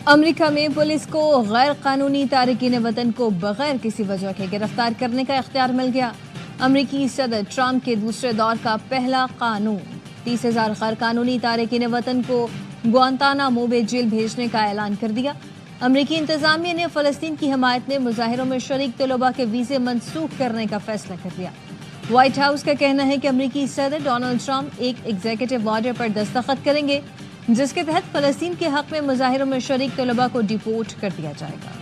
America में police को गैर कानूनी तारकीन वतन को बगैर किसी वजह के गिरफ्तार करने का इख्तियार मिल गया। अमेरिकी सदर ट्रंप के दूसरे दौर का पहला कानून 30,000 गैर कानूनी तारकीन वतन को गुआंतानामो बे जेल भेजने का ऐलान कर दिया। अमेरिकी इंतजामिया ने फलस्तीन की हिमायत में मुजाहिरों में शरीक तलबा के वीजे मनसूख करने का फैसला कर दिया। व्हाइट हाउस का कहना है कि अमेरिकी सदर डोनाल्ड ट्रंप एक एग्जीक्यूटिव ऑर्डर पर दस्तखत करेंगे जिसके तहत फलस्तीन के हक में मुजाहिरों में शरीक तलबा को डिपोर्ट कर दिया जाएगा।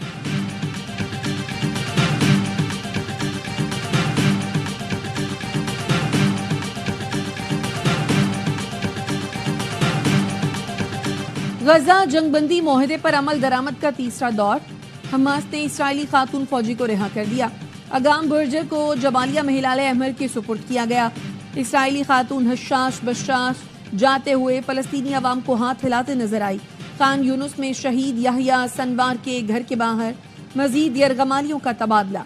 गजा जंगबंदी मुआहदे पर अमल दरामद का तीसरा दौर। हमास ने इस्राएली खातून फौजी को रिहा कर दिया। अगाम बर्जर को जबालिया महिलालय अमर के सुपुर्द किया गया। इस्राएली खातून हशाश बशाश जाते हुए फलस्तीनी अवाम को हाथ हिलाते नजर आई। खान यूनुस में शहीद याहिया सनवार के घर के बाहर मजीद यरगमालियों का तबादला।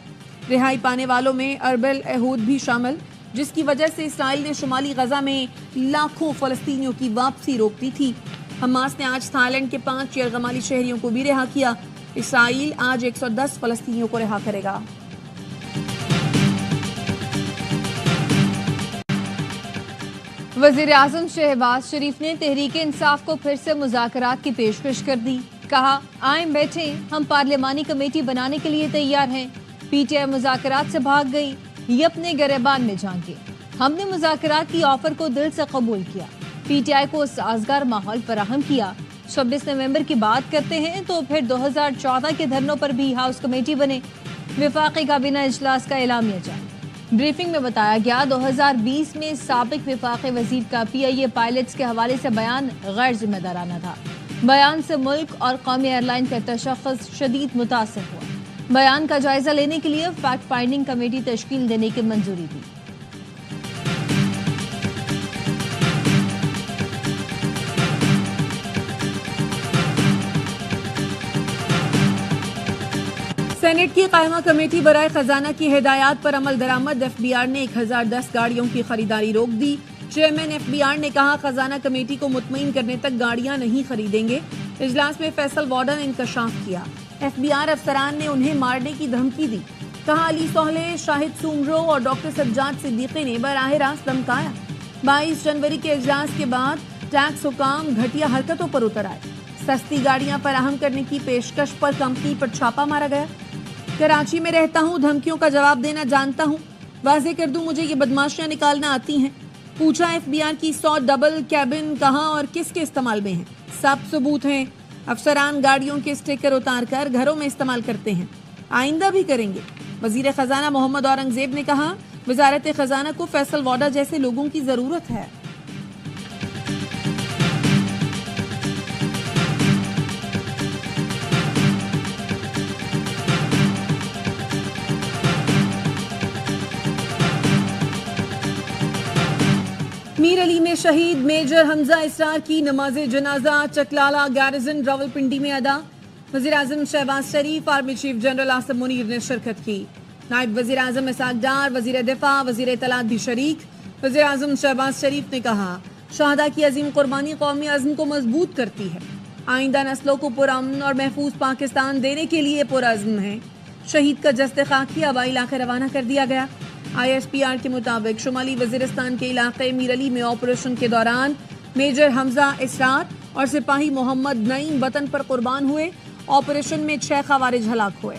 रिहाई पाने वालों में अरबल एहूद भी शामिल, जिसकी वजह से इसराइल ने शुमाली गजा में लाखों फलस्तीनियों की वापसी रोक दी थी। हमास ने आज थाईलैंड के 5 यरगमाली शहरियों को भी रिहा किया। इसराइल आज 110 फलस्तीनियों को रिहा करेगा। वज़ीर आज़म शहबाज शरीफ ने तहरीक इंसाफ को फिर से मुज़ाकरात की पेशकश कर दी। कहा, आएं बैठे, हम पार्लिमानी कमेटी बनाने के लिए तैयार हैं। पीटीआई मुज़ाकरात से भाग गई, ये अपने गिरबान में झांके। हमने मुज़ाकरात की ऑफर को दिल से कबूल किया, पीटीआई को साजगार माहौल फराहम किया। 26 नवंबर की बात करते हैं तो फिर 2014 के धरनों पर भी हाउस कमेटी बने। विफाकी काबीना इजलास का एलामिया जारी। ब्रीफिंग में बताया गया 2020 में साबिक विफाकी वजीर का पीआईए पायलट्स के हवाले से बयान गैर जिम्मेदाराना था। बयान से मुल्क और कौमी एयरलाइन का तशख़्ख़ुस शदीद मुतासिर हुआ। बयान का जायजा लेने के लिए फैक्ट फाइंडिंग कमेटी तश्कील देने की मंजूरी दी। सेनेट की कायमा कमेटी बराए खजाना की हिदायत पर अमल दरामद। एफबीआर ने 1010 गाड़ियों की खरीदारी रोक दी। चेयरमैन एफबीआर ने कहा, खजाना कमेटी को मुतमईन करने तक गाड़ियां नहीं खरीदेंगे। इजलास में फैसल वार्डन ने इंकशाफ किया। एफबीआर अफसरान ने उन्हें मारने की धमकी दी। कहा, अली सोहले, शाहिद सुमरो और डॉक्टर सज्जाद सिद्दीकी ने बराह रास्त धमकाया। 22 जनवरी के इजलास के बाद टैक्स हुकाम घटिया हरकतों पर उतर आए। सस्ती गाड़ियां फराहम करने की पेशकश पर कंपनी पर छापा मारा गया। कराची में रहता हूँ, धमकियों का जवाब देना जानता हूँ। वाज़ेह कर दूं, मुझे ये बदमाशियां निकालना आती हैं। पूछा एफबीआर की 100 डबल कैबिन कहाँ और किसके इस्तेमाल में हैं। सब सबूत हैं। अफसरान गाड़ियों के स्टिकर उतार कर घरों में इस्तेमाल करते हैं, आइंदा भी करेंगे। वजीर खजाना मोहम्मद औरंगजेब ने कहा, वजारत खजाना को फैसल वाडा जैसे लोगों की जरूरत है। मीर अली में शहीद मेजर हमजा इसरार की नमाज जनाजा चकलाला गैरिजन रावलपिंडी में अदा। वज़ीर आज़म Shehbaz Sharif, army chief general Asim Munir ने शिरकत की। नायब वज़ीर आज़म इसाक डार, वज़ीर दिफा, वज़ीर इत्तलात भी शरीक। वज़ीर आज़म शहबाज शरीफ ने कहा, शहादा की अजीम कुर्बानी कौमी अज़्म को मजबूत करती है। आइंदा नस्लों को पुरअमन और महफूज पाकिस्तान देने के लिए पुरअज़्म है। शहीद का जस्ते खाकी हवाई इलाका रवाना कर दिया गया। ISPR के मुताबिक शुमाली वजीरिस्तान के इलाके मीर अली में ऑपरेशन के दौरान मेजर हमजा इसरार और सिपाही मोहम्मद नईम वतन पर कुर्बान हुए। ऑपरेशन में 6 खवारिज हलाक हुए।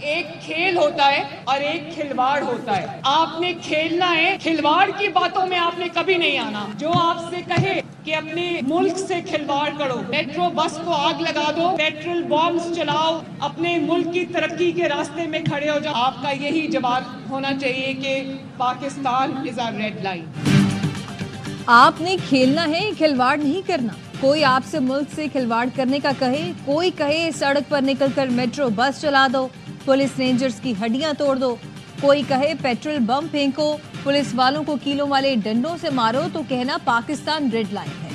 एक खेल होता है और एक खिलवाड़ होता है। आपने खेलना है, खिलवाड़ की बातों में आपने कभी नहीं आना। जो आपसे कहे कि अपने मुल्क से खिलवाड़ करो, मेट्रो बस को आग लगा दो, पेट्रोल बॉम्ब्स चलाओ, अपने मुल्क की तरक्की के रास्ते में खड़े हो जाओ, आपका यही जवाब होना चाहिए कि Pakistan is a red line. आपने खेलना है, खिलवाड़ नहीं करना। कोई आपसे मुल्क से खिलवाड़ करने का कहे, कोई कहे सड़क पर निकलकर मेट्रो बस चला दो, पुलिस रेंजर्स की हड्डियां तोड़ दो, कोई कहे पेट्रोल बम फेंको, पुलिस वालों को कीलों वाले डंडों से मारो, तो कहना पाकिस्तान रेड लाइन है।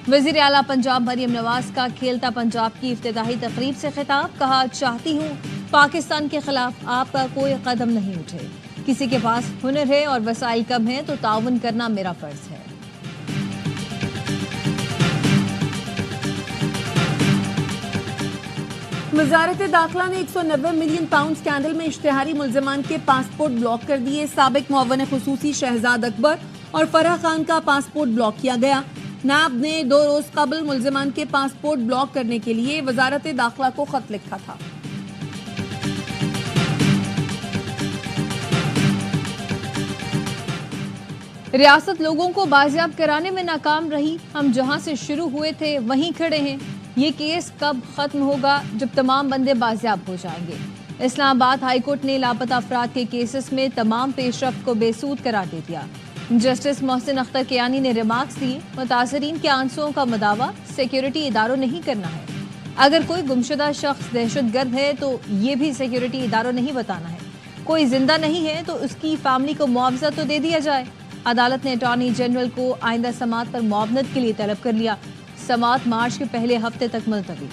वजीर आला पंजाब मरियम नवाज का खेलता पंजाब की इफ्तिताही तकरीब से खिताब। कहा, चाहती हूँ पाकिस्तान के खिलाफ आपका कोई कदम नहीं उठे। किसी के पास हुनर है और वसाइल कम है तो ताउन करना मेरा फर्ज है। वजारत दाखिला ने 190 मिलियन पाउंड स्कैंडल में इश्तिहारी मुल्ज़िमान के पासपोर्ट ब्लॉक कर दिए। साबिक मुअव्विन खुसूसी शहजाद अकबर और फराह खान का पासपोर्ट ब्लॉक किया गया। नाब ने 2 रोज कबल मुल्ज़िमान के पासपोर्ट ब्लॉक करने के लिए वजारत दाखिला को खत लिखा था। रियासत लोगों को बाजियाब कराने में नाकाम रही। हम जहां से शुरू हुए थे वहीं खड़े हैं। ये केस कब खत्म होगा? जब तमाम बंदे बाजियाब हो जाएंगे। इस्लामाबाद हाई कोर्ट ने लापता अफराद के केसेस में तमाम पेशरफ्त को बेसूद करार दे दिया। जस्टिस मोहसिन अख्तर कियानी ने रिमार्क्स दिए, मुतासरीन के आंसुओं का मदावा सिक्योरिटी इदारों नहीं करना है। अगर कोई गुमशुदा शख्स दहशतगर्द है तो ये भी सिक्योरिटी इदारों नहीं बताना है। कोई जिंदा नहीं है तो उसकी फैमिली को मुआवजा तो दे दिया जाए। अदालत ने अटॉर्नी जनरल को आइंदा समाअत पर मुआवनत के लिए तलब कर लिया। समाअत मार्च के पहले हफ्ते तक मुलतवी।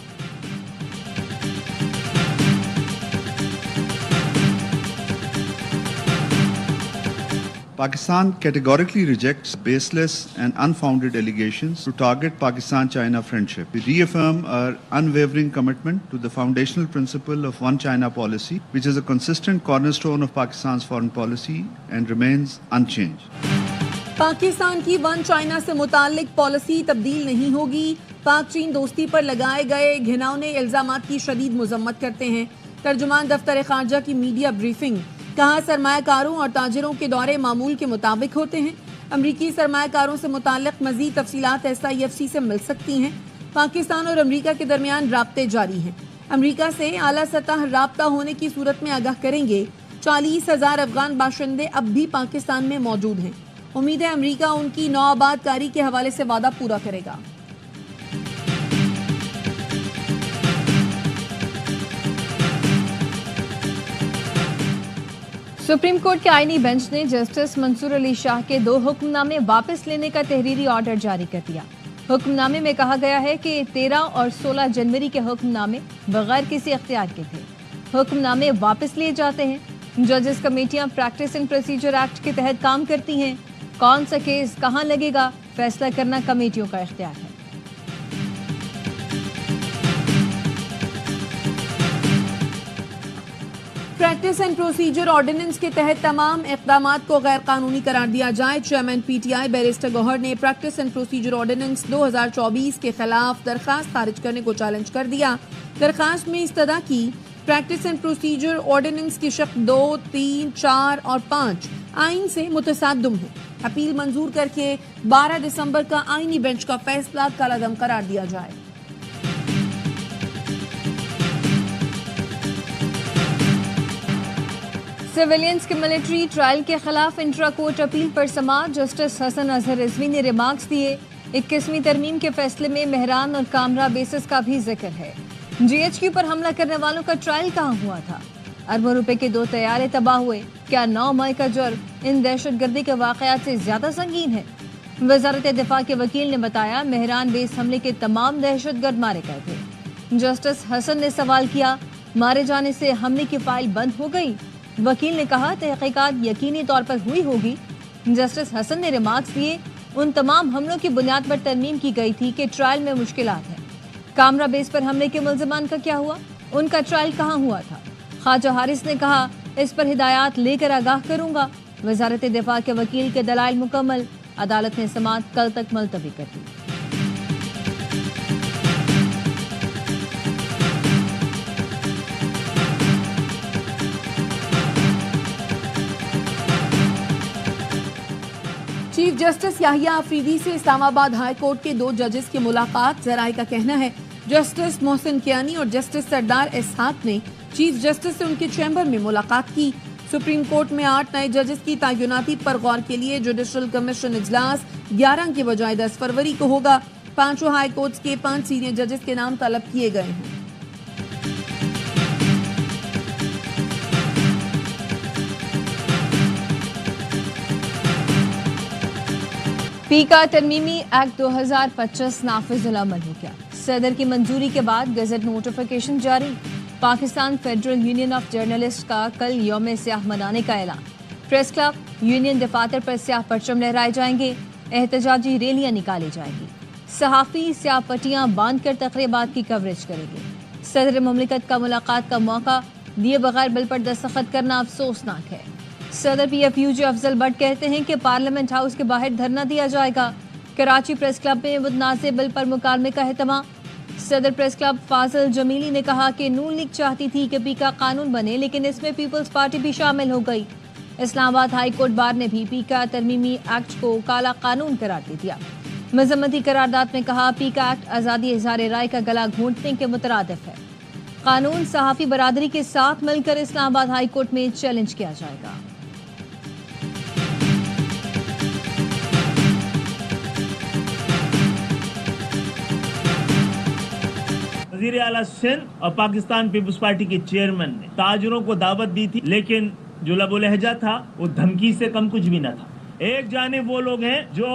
Pakistan categorically rejects baseless and unfounded allegations to target Pakistan-China friendship. We reaffirm our unwavering commitment to the foundational principle of One China policy, which is a consistent cornerstone of Pakistan's foreign policy and remains unchanged. Pakistan की one China से मुताल्लिक policy तब्दील नहीं होगी। पाक चीन दोस्ती पर लगाए गए घिनौने इल्जामात की शदीद मजम्मत करते हैं। तर्जुमान दफ्तर खारजा की मीडिया ब्रीफिंग, कहा सरमायाकारों और ताजिरों के दौरे मामूल के मुताबिक होते हैं। अमरीकी सरमायाकारों से मुताल्लिक मजीद तफसीलात SIFC से मिल सकती हैं। पाकिस्तान और अमरीका के दरमियान राब्ते जारी हैं। अमरीका से आला सतह राब्ता होने की सूरत में आगाह करेंगे। 40,000 अफगान बाशिंदे अब भी पाकिस्तान में मौजूद हैं। उम्मीद है अमरीका उनकी नौआबादकारी के हवाले से वादा पूरा करेगा। सुप्रीम कोर्ट के आईनी बेंच ने जस्टिस मंसूर अली शाह के 2 हुक्मनामे वापस लेने का तहरीरी ऑर्डर जारी कर दिया। हुक्मनामे में कहा गया है कि 13 और 16 जनवरी के हुक्मनामे बगैर किसी अख्तियार के थे। हुक्मनामे वापस लिए जाते हैं। जजेस कमेटियां प्रैक्टिस एंड प्रोसीजर एक्ट के तहत काम करती हैं। कौन सा केस कहां लगेगा, फैसला करना कमेटियों का इख्तियार है। प्रैक्टिस एंड प्रोसीजर ऑर्डिनेंस के तहत तमाम इक़दामात को गैर कानूनी करार दिया जाए। चेयरमैन PTI बैरिस्टर गौहर ने प्रैक्टिस एंड प्रोसीजर ऑर्डिनेंस 2024 के खिलाफ दरखास्त खारिज करने को चैलेंज कर दिया। दरखास्त में इस्तदा की प्रैक्टिस एंड प्रोसीजर ऑर्डिनेंस की शक्ल 2, 3, 4 और 5 आइन से मुतसादम है। अपील मंजूर करके 12 दिसंबर का आईनी बेंच का फैसला कलअदम करार दिया जाए। सिविलियंस के मिलिट्री ट्रायल के खिलाफ इंट्रा कोर्ट अपील पर समाअत। जस्टिस हसन अजहर रिजवी ने रिमार्क्स दिए। 21वीं तरमीम के फैसले में मेहरान और कामरा बेसिस का भी जिक्र है। GHQ पर हमला करने वालों का ट्रायल कहां हुआ था? अरबों रुपए के 2 तैयारे तबाह हुए। क्या 9 मई का जुर्म इन दहशतगर्दी के वाकयात से ज्यादा संगीन है? वजारत दिफा के वकील ने बताया, मेहरान बेस हमले के तमाम दहशतगर्द मारे गए थे। जस्टिस हसन ने सवाल किया, मारे जाने से हमले की फाइल बंद हो गई? वकील ने कहा, तहकीकात यकीनी तौर पर हुई होगी। जस्टिस हसन ने रिमार्क्स दिए, उन तमाम हमलों की बुनियाद पर तरमीम की गई थी कि ट्रायल में मुश्किलात हैं। कामरा बेस पर हमले के मुल्ज़िमान का क्या हुआ? उनका ट्रायल कहाँ हुआ था? ख्वाजा हारिस ने कहा, इस पर हिदायत लेकर आगाह करूंगा। वजारत दिफा के वकील के दलाइल मुकम्मल। अदालत ने समाअत कल तक मुलतवी कर दी। चीफ जस्टिस याहिया अफरीदी से इस्लामाबाद हाई कोर्ट के 2 जजेस की मुलाकात। जराये का कहना है, जस्टिस मोहसिन कियानी और जस्टिस सरदार इसहाक ने चीफ जस्टिस से उनके चैम्बर में मुलाकात की। सुप्रीम कोर्ट में 8 नए जजेस की तैनाती पर गौर के लिए जुडिशल कमीशन इजलास 11 के बजाय 10 फरवरी को होगा। 5 हाई कोर्ट्स के 5 सीनियर जजेस के नाम तलब किए गए हैं। पी का तरमीमी एक्ट 2025 नाफिजुल अमल हो गया। सदर की मंजूरी के बाद गजट नोटिफिकेशन जारी। Pakistan federal union of journalist का कल यौम सियाह मनाने का ऐलान। प्रेस क्लब, यूनियन दफातर पर स्याह परचम लहराए जाएंगे, एहतजाजी रैलियां निकाली जाएंगी। सहाफ़ी स्याह पट्टियां बांध कर तकरीबात की कवरेज करेंगे। सदर मुमलिकत का मुलाकात का मौका दिए बगैर बिल पर दस्तखत करना अफसोसनाक है। सदर PFUJ अफजल भट्ट कहते हैं कि पार्लियामेंट हाउस के बाहर धरना दिया जाएगा। कराची प्रेस क्लब में मुतनाज़े बिल पर मुकालमे का एहतमाम। सदर प्रेस क्लब फाजिल जमीली ने कहा कि नून लीग चाहती थी कि पीका कानून बने, लेकिन इसमें पीपल्स पार्टी भी शामिल हो गई। इस्लामाबाद हाई कोर्ट बार ने भी पीका तरमीमी एक्ट को काला कानून करार दे दिया। मजम्मती करारदाद में कहा पीका एक्ट आज़ादी इज़हार राय का गला घोंटने के मुतरादिफ है। कानून सहाफ़ी बरादरी के साथ मिलकर इस्लामाबाद हाई कोर्ट में चैलेंज किया जाएगा। वज़ीर आला सिंध और पाकिस्तान पीपल्स पार्टी के चेयरमैन ने ताजरों को दावत दी थी, लेकिन जो लबो लहजा था वो धमकी से कम कुछ भी न था। एक जानिब वो लोग हैं जो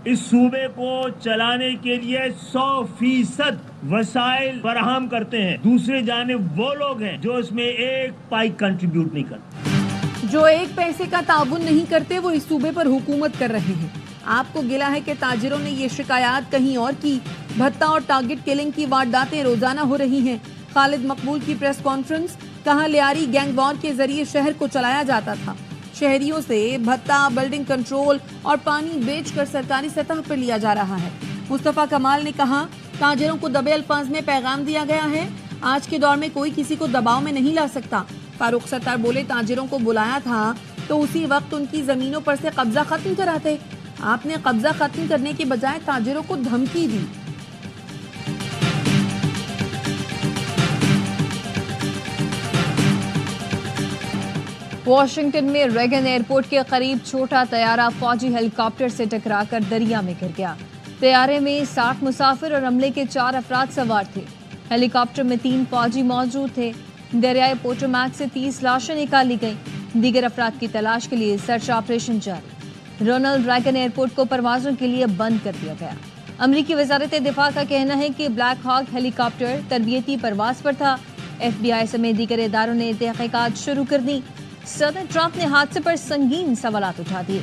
इस सूबे को चलाने के लिए 100% वसाइल फराहम करते हैं, दूसरी जानिब वो लोग हैं जो इसमें एक पाई कंट्रीब्यूट नहीं करते। जो एक पैसे का ताउन नहीं करते वो इस सूबे पर हुकूमत कर रहे हैं। आपको गिला है कि ताजिरों ने ये शिकायत कहीं और की। भत्ता और टारगेट किलिंग की वारदातें रोजाना हो रही हैं। खालिद मकबूल की प्रेस कॉन्फ्रेंस, कहा लियारी गैंग वॉर के जरिए शहर को चलाया जाता था। शहरियों से भत्ता, बिल्डिंग कंट्रोल और पानी बेचकर सरकारी सतह पर लिया जा रहा है। मुस्तफा कमाल ने कहा ताजिरों को दबे अल्फाज में पैगाम दिया गया है, आज के दौर में कोई किसी को दबाव में नहीं ला सकता। फारूक सत्तार बोले ताजिरों को बुलाया था तो उसी वक्त उनकी जमीनों पर से कब्जा खत्म कराते। आपने कब्जा खत्म करने के बजाय ताजिरों को धमकी दी। वाशिंगटन में रेगन एयरपोर्ट के करीब छोटा तैयारा फौजी हेलीकॉप्टर से टकराकर दरिया में गिर गया। तैयारे में 60 मुसाफिर और अमले के 4 अफराद सवार थे। हेलीकॉप्टर में 3 फौजी मौजूद थे। दरियाए पोटोमैक से 30 लाशें निकाली गईं। दीगर अफराद की तलाश के लिए सर्च ऑपरेशन जारी। रोनाल्ड रेगन एयरपोर्ट को परवाजों के लिए बंद कर दिया गया। अमरीकी वजारत दिफा का कहना है कि ब्लैक हॉक हेलीकॉप्टर तरबियती परवाज पर था। FBI समेत दीगर इदारों ने तहकीकात शुरू कर दी। सदर ट्रंप ने हादसे पर संगीन सवालात उठा दिए।